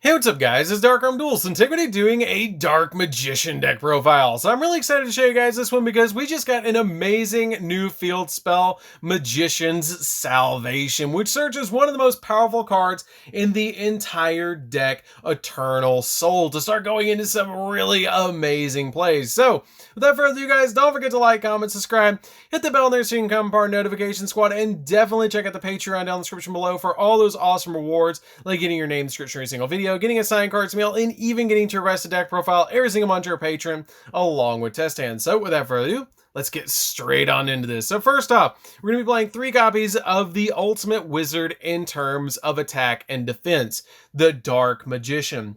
Hey, what's up guys, it's DarkArmedDuelist, and today we're going to be doing a Dark Magician deck profile. So I'm really excited to show you guys this one because we just got an amazing new field spell, Magician's Salvation, which searches one of the most powerful cards in the entire deck, Eternal Soul, to start going into some really amazing plays. So without further ado guys, don't forget to like, comment, subscribe, hit the bell there so you can become part of Notification Squad, and definitely check out the Patreon down in the description below for all those awesome rewards, like getting your name in the description of every single video, getting a signed cards mail, and even getting to request a deck profile every single month to your patron, along with test hands. So without further ado, let's get straight on into this. So first off, we're going to be playing 3 copies of the ultimate wizard in terms of attack and defense, the Dark Magician.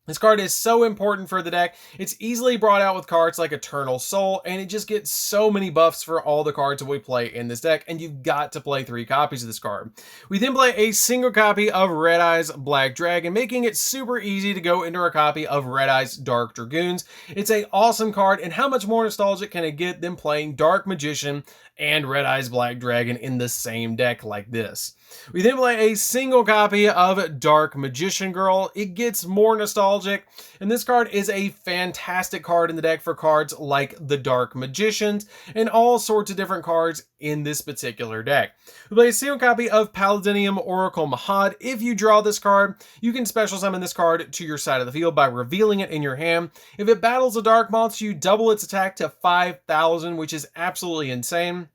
This card is so important for the deck. It's easily brought out with cards like Eternal Soul, and it just gets so many buffs for all the cards that we play in this deck, and you've got to play 3 copies of this card. We then play a single copy of Red Eyes Black Dragon, making it super easy to go into a copy of Red Eyes Dark Dragoons. It's an awesome card, and how much more nostalgic can it get than playing Dark Magician and Red Eyes Black Dragon in the same deck like this? We then play a single copy of Dark Magician Girl. It gets more nostalgic, and this card is a fantastic card in the deck for cards like the Dark Magicians and all sorts of different cards in this particular deck. We play a single copy of Paladinium Oracle Mahad. If you draw this card, you can special summon this card to your side of the field by revealing it in your hand. If it battles a dark monster, you double its attack to 5,000, which is absolutely insane.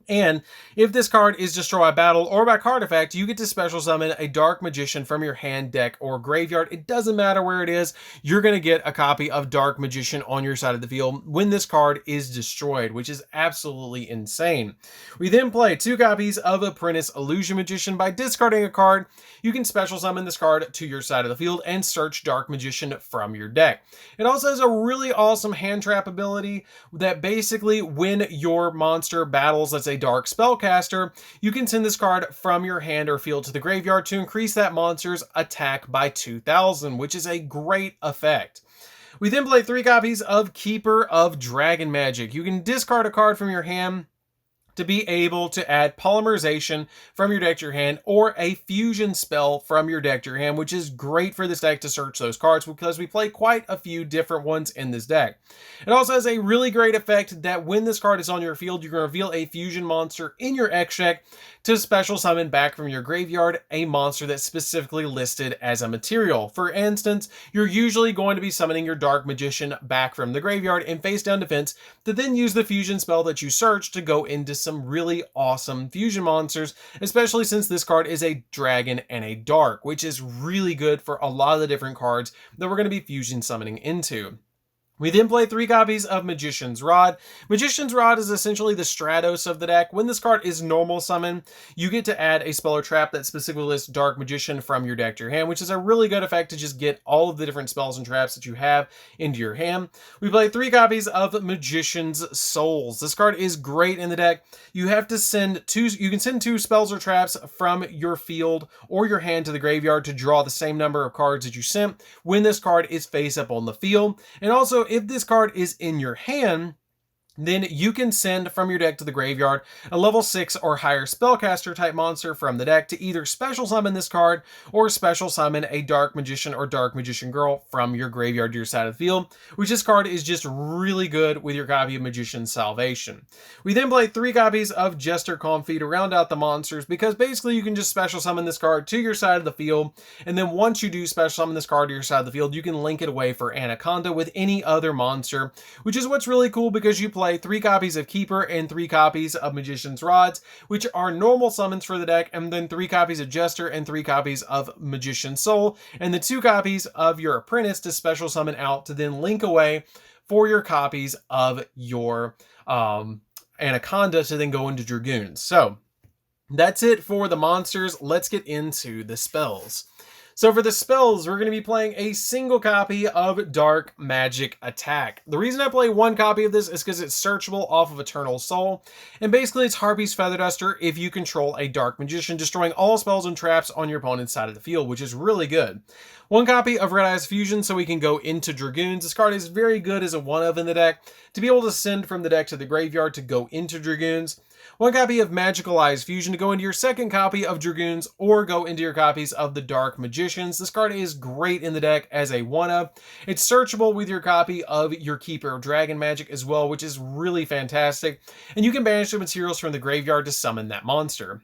And if this card is destroyed by battle or by card effect, you get to special summon a Dark Magician from your hand, deck, or graveyard. It doesn't matter where it is, you're going to get a copy of Dark Magician on your side of the field when this card is destroyed, which is absolutely insane. We then play 2 copies of Apprentice Illusion Magician. By discarding a card, you can special summon this card to your side of the field and search Dark Magician from your deck. It also has a really awesome hand trap ability that basically when your monster battles, let's say Dark Spellcaster, you can send this card from your hand or field to the graveyard to increase that monster's attack by 2,000, which is a great effect. We then play 3 copies of Keeper of Dragon Magic. You can discard a card from your hand to be able to add Polymerization from your deck to your hand, or a fusion spell from your deck to your hand, which is great for this deck to search those cards because we play quite a few different ones in this deck. It also has a really great effect that when this card is on your field, you're going to reveal a fusion monster in your X deck to special summon back from your graveyard a monster that's specifically listed as a material. For instance, you're usually going to be summoning your Dark Magician back from the graveyard in face down defense to then use the fusion spell that you search to go into some really awesome fusion monsters, especially since this card is a dragon and a dark, which is really good for a lot of the different cards that we're going to be fusion summoning into. We then play 3 copies of Magician's Rod. Magician's Rod is essentially the Stratos of the deck. When this card is normal summon, you get to add a spell or trap that specifically lists Dark Magician from your deck to your hand, which is a really good effect to just get all of the different spells and traps that you have into your hand. We play 3 copies of Magician's Souls. This card is great in the deck. You have to send 2, you can send 2 spells or traps from your field or your hand to the graveyard to draw the same number of cards that you sent when this card is face up on the field. And also, if this card is in your hand, then you can send from your deck to the graveyard a level 6 or higher spellcaster type monster from the deck to either special summon this card or special summon a Dark Magician or Dark Magician Girl from your graveyard to your side of the field, which this card is just really good with your copy of Magician's Salvation. We then play 3 copies of Jester Confit to round out the monsters, because basically you can just special summon this card to your side of the field, and then once you do special summon this card to your side of the field, you can link it away for Anaconda with any other monster, which is what's really cool because you play 3 copies of Keeper and 3 copies of Magician's Rods, which are normal summons for the deck, and then 3 copies of Jester and 3 copies of Magician's Soul, and the 2 copies of your Apprentice to special summon out to then link away for your copies of your Anaconda to then go into Dragoons. So that's it for the monsters. Let's get into the spells. So for the spells, we're going to be playing a single copy of Dark Magic Attack. The reason I play 1 copy of this is because it's searchable off of Eternal Soul, and basically it's Harpy's Feather Duster if you control a Dark Magician, destroying all spells and traps on your opponent's side of the field, which is really good. 1 copy of Red Eyes Fusion so we can go into Dragoons. This card is very good as a 1-of in the deck to be able to send from the deck to the graveyard to go into Dragoons. one copy of Magical Eyes Fusion to go into your second copy of Dragoons or go into your copies of the Dark Magicians. This card is great in the deck as a 1-of. It's searchable with your copy of your Keeper of Dragon Magic as well, which is really fantastic. And you can banish the materials from the graveyard to summon that monster.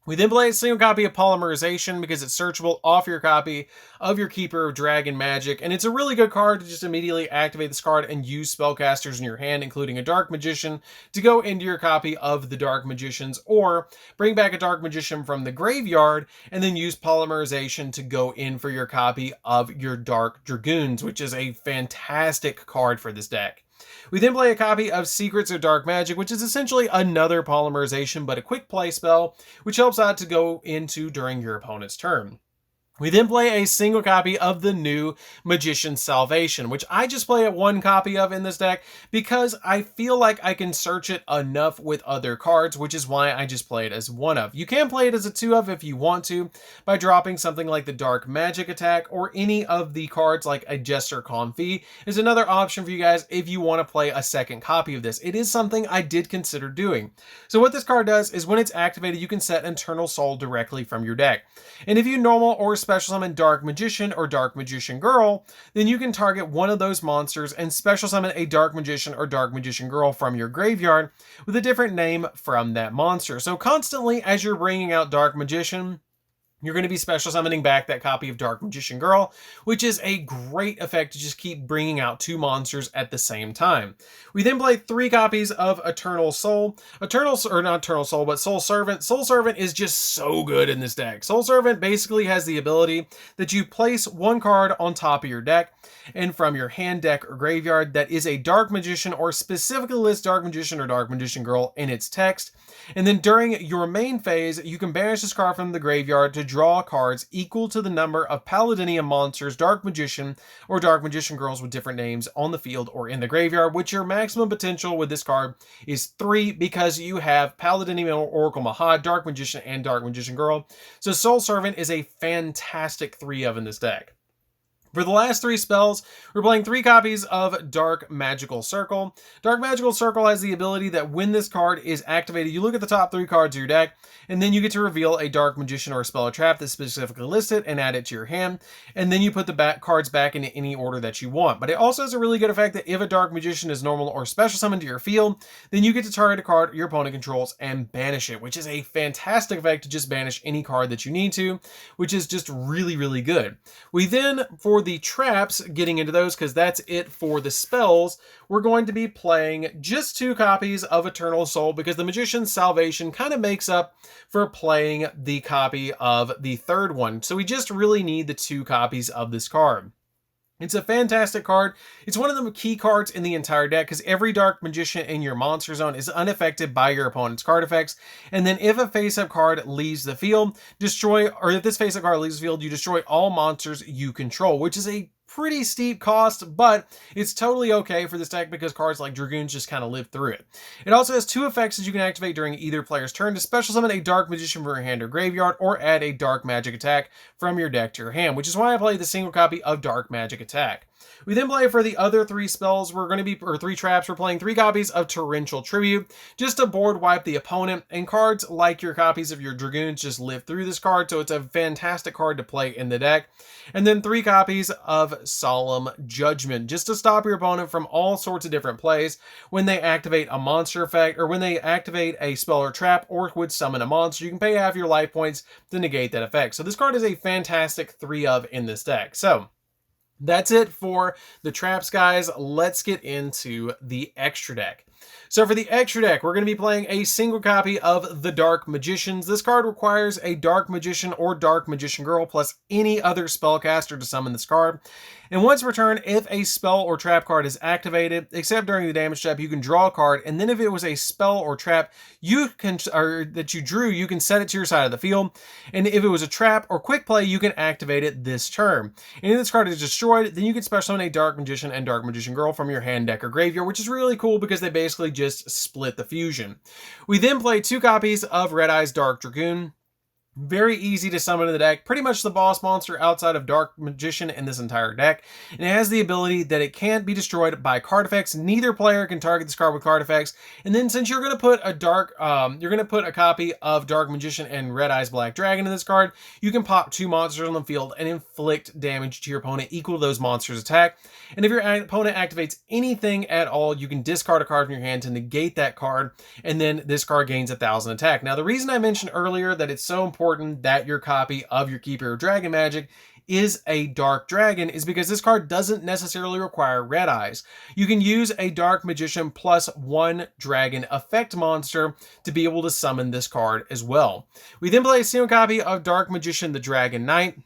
We then play a single copy of Polymerization because it's searchable off your copy of your Keeper of Dragon Magic, and it's a really good card to just immediately activate this card and use spellcasters in your hand, including a Dark Magician, to go into your copy of the Dark Magicians, or bring back a Dark Magician from the graveyard and then use Polymerization to go in for your copy of your Dark Dragoons, which is a fantastic card for this deck. We then play a copy of Secrets of Dark Magic, which is essentially another Polymerization, but a quick play spell, which helps out to go into during your opponent's turn. We then play a single copy of the new Magician's Salvation, which I just play one copy of in this deck because I feel like I can search it enough with other cards, which is why I just play it as 1-of. You can play it as a 2-of if you want to, by dropping something like the Dark Magic Attack, or any of the cards like a Jester Confit is another option for you guys if you want to play a second copy of this. It is something I did consider doing. So what this card does is when it's activated, you can set Eternal Soul directly from your deck. And if you normal or special summon Dark Magician or Dark Magician Girl, then you can target one of those monsters and special summon a Dark Magician or Dark Magician Girl from your graveyard with a different name from that monster. So constantly as you're bringing out Dark Magician, you're going to be special summoning back that copy of Dark Magician Girl, which is a great effect to just keep bringing out two monsters at the same time. We then play 3 copies of Eternal Soul. Not Eternal Soul, but Soul Servant. Soul Servant is just so good in this deck. Soul Servant basically has the ability that you place one card on top of your deck, and from your hand, deck, or graveyard that is a Dark Magician, or specifically lists Dark Magician or Dark Magician Girl in its text. And then during your main phase, you can banish this card from the graveyard to draw cards equal to the number of Paladinium monsters, Dark Magician, or Dark Magician Girls with different names on the field or in the graveyard, which your maximum potential with this card is 3 because you have Paladinium, Oracle Mahad, Dark Magician, and Dark Magician Girl. So Soul Servant is a fantastic 3-of in this deck. For the last 3 spells, we're playing 3 copies of Dark Magical Circle. Dark Magical Circle has the ability that when this card is activated, you look at the top 3 cards of your deck, and then you get to reveal a Dark Magician or a spell or trap that's specifically listed and add it to your hand, and then you put the cards back into any order that you want. But it also has a really good effect that if a Dark Magician is normal or special summoned to your field, then you get to target a card your opponent controls and banish it, which is a fantastic effect to just banish any card that you need to, which is just really, really good. We then, for the traps, getting into those because that's it for the spells, we're going to be playing just 2 copies of Eternal Soul because the Magician's Salvation kind of makes up for playing the copy of the third one. So we just really need the 2 copies of this card. It's a fantastic card. It's one of the key cards in the entire deck because every Dark Magician in your monster zone is unaffected by your opponent's card effects. And then if a face-up card leaves the field, if this face-up card leaves the field, you destroy all monsters you control, which is a pretty steep cost, but it's totally okay for this deck because cards like Dragoons just kind of live through it. It also has 2 effects that you can activate during either player's turn to special summon a Dark Magician from your hand or graveyard, or add a Dark Magic Attack from your deck to your hand, which is why I play the single copy of Dark Magic Attack. We then play for the other 3 spells, 3 traps, we're playing 3 copies of Torrential Tribute, just to board wipe the opponent, and cards like your copies of your Dragoons just live through this card, so it's a fantastic card to play in the deck. And then 3 copies of Solemn Judgment, just to stop your opponent from all sorts of different plays when they activate a monster effect, or when they activate a spell or trap, or would summon a monster. You can pay half your life points to negate that effect. So this card is a fantastic 3-of in this deck. So that's it for the traps, guys. Let's get into the extra deck. So for the extra deck, we're going to be playing a single copy of the Dark Magicians. This card requires a Dark Magician or Dark Magician Girl plus any other spellcaster to summon this card. And once returned, if a spell or trap card is activated, except during the damage step, you can draw a card, and then if it was a spell or trap that you drew, you can set it to your side of the field. And if it was a trap or quick play, you can activate it this turn. And if this card is destroyed, then you can special summon a Dark Magician and Dark Magician Girl from your hand, deck, or graveyard, which is really cool because they basically just split the fusion. We then play 2 copies of Red Eye's Dark Dragoon. Very easy to summon in the deck, pretty much the boss monster outside of Dark Magician in this entire deck. And it has the ability that it can't be destroyed by card effects. Neither player can target this card with card effects. And then since you're going to put a copy of Dark Magician and Red Eyes Black Dragon in this card, you can pop 2 monsters on the field and inflict damage to your opponent equal to those monsters' attack. And if your opponent activates anything at all, you can discard a card from your hand to negate that card, and then this card gains 1,000 attack. Now, the reason I mentioned earlier that it's so important that your copy of your Keeper of Dragon Magic is a Dark Dragon is because this card doesn't necessarily require Red Eyes. You can use a Dark Magician plus 1 Dragon effect monster to be able to summon this card as well. We then play a single copy of Dark Magician the Dragon Knight.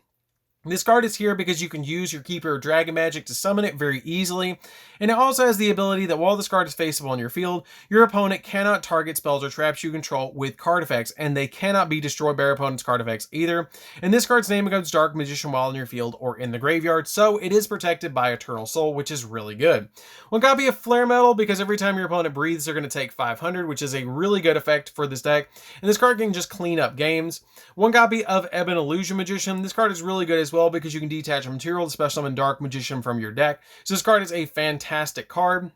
This card is here because you can use your Keeper of Dragon Magic to summon it very easily, and it also has the ability that while this card is faceable on your field, your opponent cannot target spells or traps you control with card effects, and they cannot be destroyed by your opponent's card effects either. And this card's name becomes Dark Magician while in your field or in the graveyard, so it is protected by Eternal Soul, which is really good. 1 copy of Flare Metal, because every time your opponent breathes, they're going to take 500, which is a really good effect for this deck, and this card can just clean up games. 1 copy of Ebon Illusion Magician. This card is really good as well because you can detach a material to special summon Dark Magician from your deck. So this card is a fantastic card.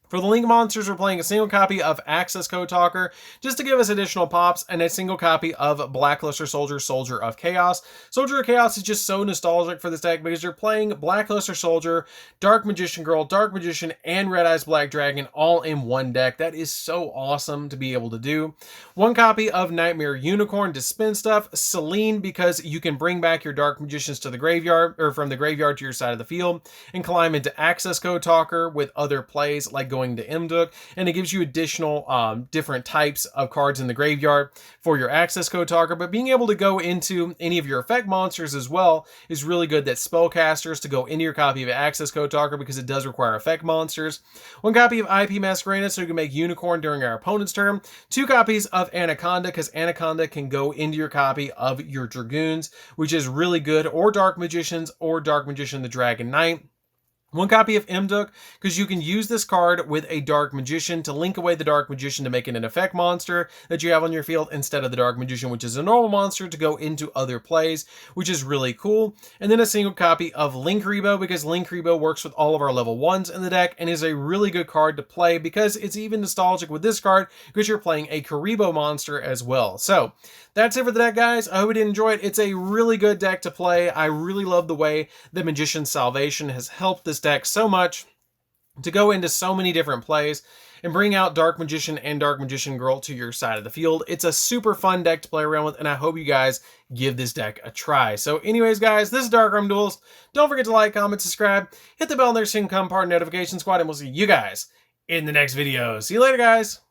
For the Link monsters, we're playing a single copy of Access Code Talker, just to give us additional pops, and a single copy of Blackluster Soldier, Soldier of Chaos. Soldier of Chaos is just so nostalgic for this deck because you're playing Blackluster Soldier, Dark Magician Girl, Dark Magician, and Red Eyes Black Dragon all in one deck. That is so awesome to be able to do. 1 copy of Nightmare Unicorn to spin stuff. Selene, because you can bring back your Dark Magicians to the graveyard, or from the graveyard to your side of the field, and climb into Access Code Talker with other plays like going to Imduk, and it gives you additional different types of cards in the graveyard for your Access Code Talker. But being able to go into any of your effect monsters as well is really good. That Spellcasters to go into your copy of Access Code Talker because it does require effect monsters. 1 copy of IP Masquerade so you can make Unicorn during our opponent's turn. 2 copies of Anaconda because Anaconda can go into your copy of your Dragoons, which is really good, or Dark Magicians, or Dark Magician the Dragon Knight. 1 copy of Imduk, because you can use this card with a Dark Magician to link away the Dark Magician to make it an effect monster that you have on your field instead of the Dark Magician, which is a normal monster, to go into other plays, which is really cool. And then a single copy of Linkuriboh, because Linkuriboh works with all of our level 1s in the deck and is a really good card to play because it's even nostalgic with this card because you're playing a Kuriboh monster as well. So that's it for the deck, guys. I hope you did enjoy it. It's a really good deck to play. I really love the way the Magician's Salvation has helped this deck so much to go into so many different plays and bring out Dark Magician and Dark Magician Girl to your side of the field. It's a super fun deck to play around with, and I hope you guys give this deck a try. So anyways, guys, this is DarkArmedDuelist. Don't forget to like, comment, subscribe, hit the bell on there so you can become part of the notification squad, and we'll see you guys in the next video. See you later, guys.